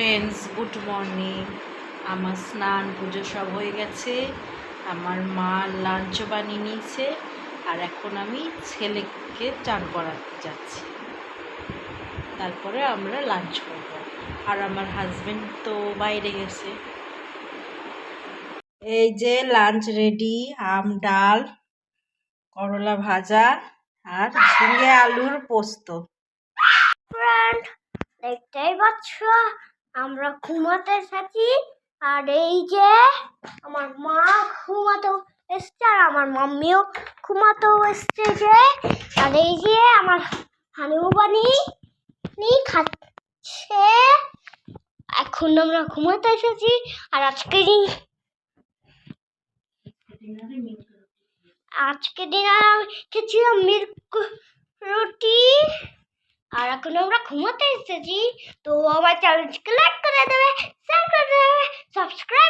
Friends, good morning. আমার স্নান পুজো সব হয়ে গেছে। আমার মা লাঞ্চ বানিয়ে নিয়েছে, আর এখন আমি ছেলেকে চান করাতে যাচ্ছি। তারপরে আমরা লাঞ্চ করব। আর আমার হাজবেন্ড তো বাইরে গেছে। এই যে লাঞ্চ রেডি, আম ডাল, করলা ভাজা আর ঝিঙে আলুর পোস্ত। ফ্রেন্ড, দেখতেই পাচ্ছ আমরা ঘুমাতে এসেছি। আর এই যে আমার মা ঘুমাতে এসছে, আর আমার মাম্মিও ঘুমাতে এসছে যে। আর এই যে আমার হানিমু বানি খাচ্ছে। এখন আমরা ঘুমাতে এসেছি। আর আজকে ডিনার আমি খেয়েছিলাম মিল্ক রুটি। আর এখন আমরা ঘুমাতে এসেছি। তো আমার চ্যানেলকে লাইক করে দেবে, শেয়ার করে দেবে, সাবস্ক্রাইব